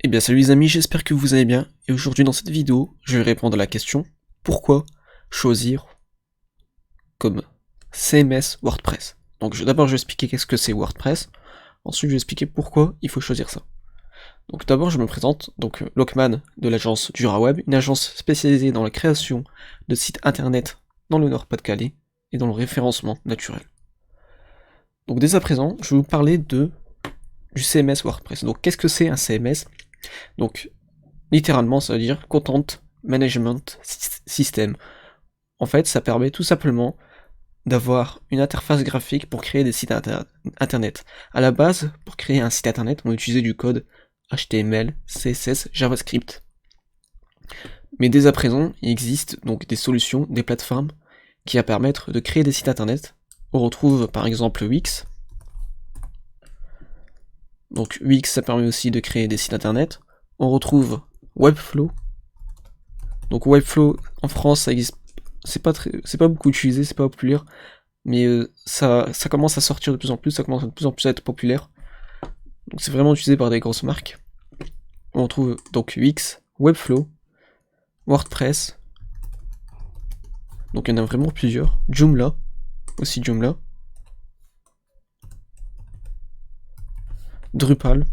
Eh bien salut les amis, j'espère que vous allez bien, et aujourd'hui dans cette vidéo, je vais répondre à la question pourquoi choisir comme CMS WordPress. Donc d'abord je vais expliquer qu'est-ce que c'est WordPress, ensuite je vais expliquer pourquoi il faut choisir ça. Donc d'abord je me présente, donc Lockman de l'agence DuraWeb, une agence spécialisée dans la création de sites internet dans le Nord-Pas-de-Calais et dans le référencement naturel. Donc dès à présent, je vais vous parler du CMS WordPress. Donc qu'est-ce que c'est un CMS? Donc littéralement, ça veut dire Content Management System. En fait, ça permet tout simplement d'avoir une interface graphique pour créer des sites internet. À la base, pour créer un site internet, on utilisait du code HTML, CSS, JavaScript. Mais dès à présent, il existe donc des solutions, des plateformes qui permettent de créer des sites internet. On retrouve par exemple Wix. Donc Wix, ça permet aussi de créer des sites internet. On retrouve Webflow. Donc Webflow en France, ça existe, c'est pas beaucoup utilisé, c'est pas populaire, mais ça commence à sortir de plus en plus, ça commence de plus en plus à être populaire. Donc c'est vraiment utilisé par des grosses marques. On retrouve donc Wix, Webflow, WordPress. Donc il y en a vraiment plusieurs. Joomla, aussi Joomla. Drupal.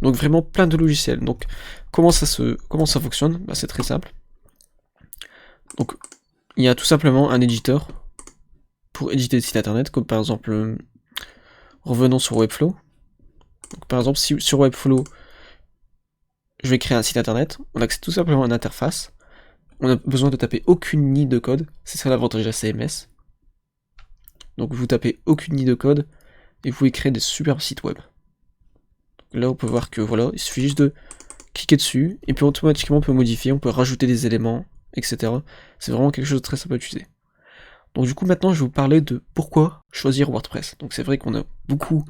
Donc vraiment plein de logiciels. Donc comment ça fonctionne? Bah, c'est très simple. Donc il y a tout simplement un éditeur pour éditer des sites internet, comme par exemple, revenons sur Webflow. Donc, par exemple, si sur Webflow, je vais créer un site internet, on accède tout simplement à une interface. On n'a besoin de taper aucune ligne de code, c'est ça l'avantage de la CMS. Donc vous tapez aucune ligne de code et vous pouvez créer des super sites web. Donc, là on peut voir que voilà, il suffit juste de cliquer dessus et puis automatiquement on peut modifier, on peut rajouter des éléments, etc. C'est vraiment quelque chose de très simple à utiliser. Donc du coup maintenant je vais vous parler de pourquoi choisir WordPress. Donc c'est vrai qu'on a beaucoup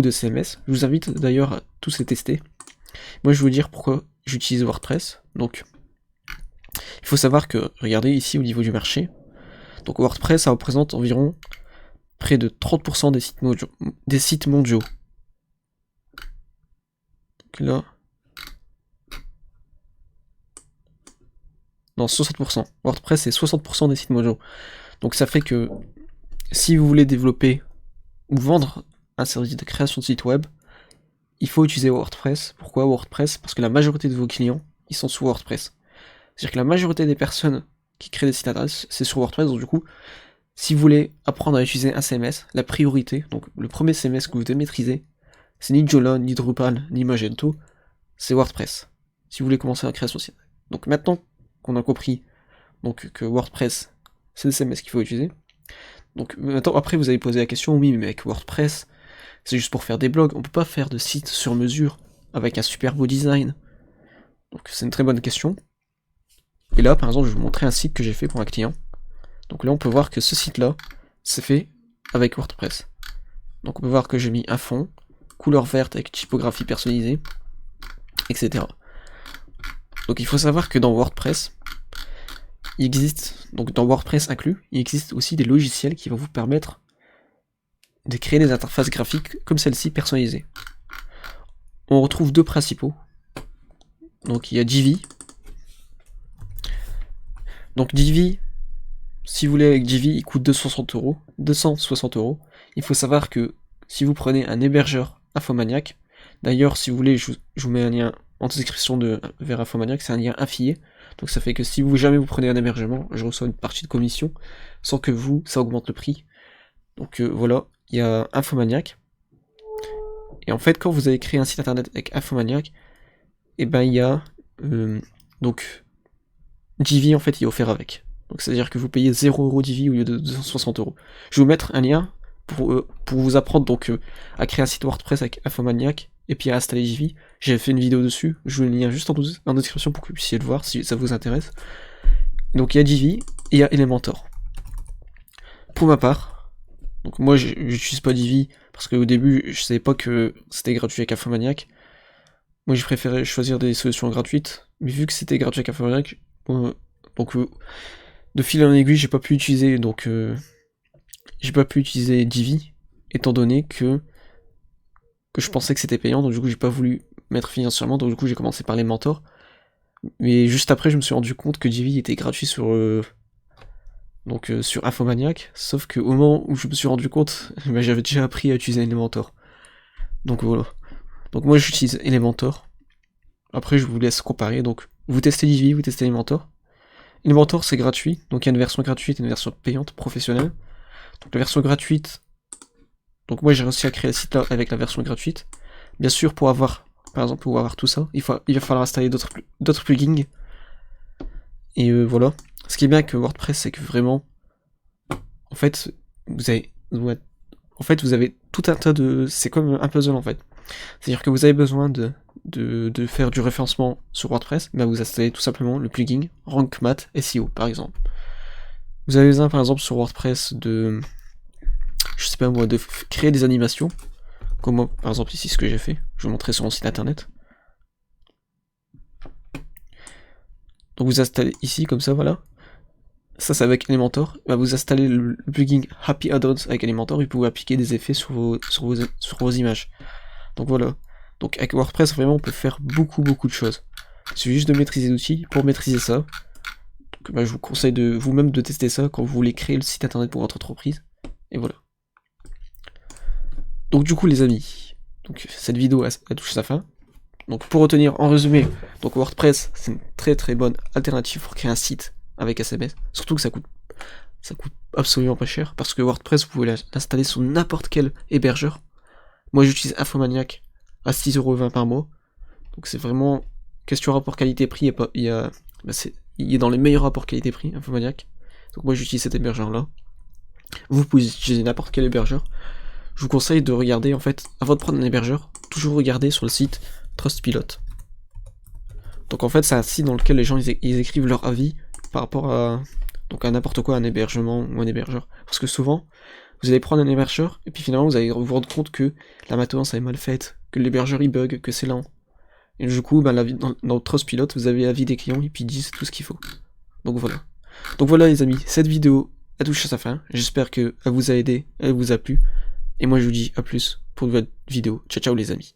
de CMS. Je vous invite d'ailleurs à tous les tester. Moi je vais vous dire pourquoi j'utilise WordPress. Donc il faut savoir que, regardez ici au niveau du marché, donc WordPress ça représente environ près de 30% des sites mondiaux. Donc là, non, 60%. WordPress c'est 60% des sites mondiaux. Donc ça fait que si vous voulez développer ou vendre un service de création de site web, il faut utiliser WordPress. Pourquoi WordPress? Parce que la majorité de vos clients, ils sont sous WordPress. C'est-à-dire que la majorité des personnes qui créent des sites internet, c'est sur WordPress. Donc du coup, si vous voulez apprendre à utiliser un CMS, la priorité, donc le premier CMS que vous devez maîtriser, c'est ni Joomla, ni Drupal, ni Magento, c'est WordPress. Si vous voulez commencer la création de site. Donc maintenant qu'on a compris donc, que WordPress, c'est le CMS qu'il faut utiliser. Donc maintenant, après vous avez posé la question, oui mais avec WordPress, c'est juste pour faire des blogs, on peut pas faire de sites sur mesure avec un super beau design. Donc c'est une très bonne question. Et là par exemple je vais vous montrer un site que j'ai fait pour un client. Donc là on peut voir que ce site là, c'est fait avec WordPress. Donc on peut voir que j'ai mis un fond, couleur verte avec typographie personnalisée, etc. Donc il faut savoir que dans WordPress, il existe, donc dans WordPress inclus, il existe aussi des logiciels qui vont vous permettre de créer des interfaces graphiques comme celle-ci personnalisées. On retrouve deux principaux. Donc il y a Divi. Donc Divi, si vous voulez avec Divi, il coûte 260 €. Il faut savoir que si vous prenez un hébergeur Infomaniac, d'ailleurs si vous voulez, je vous mets un lien en description vers Infomaniac, c'est un lien affilié. Donc ça fait que si jamais vous prenez un hébergement, je reçois une partie de commission, sans que ça augmente le prix. Donc voilà, il y a Infomaniac. Et en fait, quand vous avez créé un site internet avec Infomaniac, et ben il y a donc Divi en fait il est offert avec. Donc c'est à dire que vous payez 0€ Divi au lieu de 260 €. Je vais vous mettre un lien pour vous apprendre donc à créer un site WordPress avec Infomaniac et puis à installer Divi. J'ai fait une vidéo dessus, je vous mets le lien juste en description pour que vous puissiez le voir si ça vous intéresse. Donc il y a Divi et il y a Elementor. Pour ma part, donc moi j'utilise pas Divi parce qu'au début je savais pas que c'était gratuit avec Infomaniac. Moi j'ai préféré choisir des solutions gratuites, mais vu que c'était gratuit avec Infomaniac, donc de fil en aiguille j'ai pas pu utiliser Divi étant donné que je pensais que c'était payant, donc du coup j'ai pas voulu mettre financièrement, donc du coup j'ai commencé par les mentors. Mais juste après, je me suis rendu compte que Divi était gratuit sur sur Infomaniac, sauf qu'au moment où je me suis rendu compte, bah, j'avais déjà appris à utiliser Elementor. Donc voilà. Donc moi j'utilise Elementor. Après je vous laisse comparer, donc vous testez Divi, vous testez Elementor. Elementor c'est gratuit, donc il y a une version gratuite et une version payante professionnelle. Donc la version gratuite, donc moi j'ai réussi à créer le site là avec la version gratuite. Bien sûr pour avoir, par exemple pour avoir tout ça, il va falloir installer d'autres plugins. Et voilà. Ce qui est bien avec WordPress, c'est que vraiment, en fait, vous avez, vous avez tout un tas de, c'est comme un puzzle en fait. C'est-à-dire que vous avez besoin de faire du référencement sur WordPress, bah vous installez tout simplement le plugin Rank Math SEO par exemple. Vous avez besoin par exemple sur WordPress je sais pas moi, de créer des animations, comme moi, par exemple ici ce que j'ai fait. Je vais vous montrer sur mon site internet. Donc vous installez ici comme ça, voilà. Ça c'est avec Elementor. Bah, vous installez le plugin Happy Add-ons avec Elementor et vous pouvez appliquer des effets sur vos images. Donc voilà. Donc avec WordPress vraiment on peut faire beaucoup de choses. Il suffit juste de maîtriser l'outil. Pour maîtriser ça, donc, bah, je vous conseille de vous-même de tester ça quand vous voulez créer le site internet pour votre entreprise. Et voilà. Donc du coup les amis, donc cette vidéo a touché sa fin. Donc pour retenir en résumé, donc WordPress c'est une très bonne alternative pour créer un site avec SMS. Surtout que ça coûte absolument pas cher parce que WordPress vous pouvez l'installer sur n'importe quel hébergeur. Moi j'utilise Infomaniac à 6,20€ par mois. Donc c'est vraiment question rapport qualité-prix, il est dans les meilleurs rapports qualité-prix, Infomaniac. Donc moi j'utilise cet hébergeur là. Vous pouvez utiliser n'importe quel hébergeur. Je vous conseille de regarder en fait, avant de prendre un hébergeur, toujours regarder sur le site Trustpilot. Donc en fait c'est un site dans lequel les gens ils écrivent leur avis par rapport à n'importe quoi, un hébergement ou un hébergeur. Parce que souvent, vous allez prendre un hébergeur, et puis finalement vous allez vous rendre compte que la maintenance est mal faite, que l'hébergeur il bug, que c'est lent. Et du coup, dans Trustpilot, vous avez l'avis des clients, et puis ils disent tout ce qu'il faut. Donc voilà. Donc voilà les amis, cette vidéo a touché à sa fin. J'espère qu'elle vous a aidé, elle vous a plu. Et moi je vous dis à plus pour une nouvelle vidéo. Ciao ciao les amis.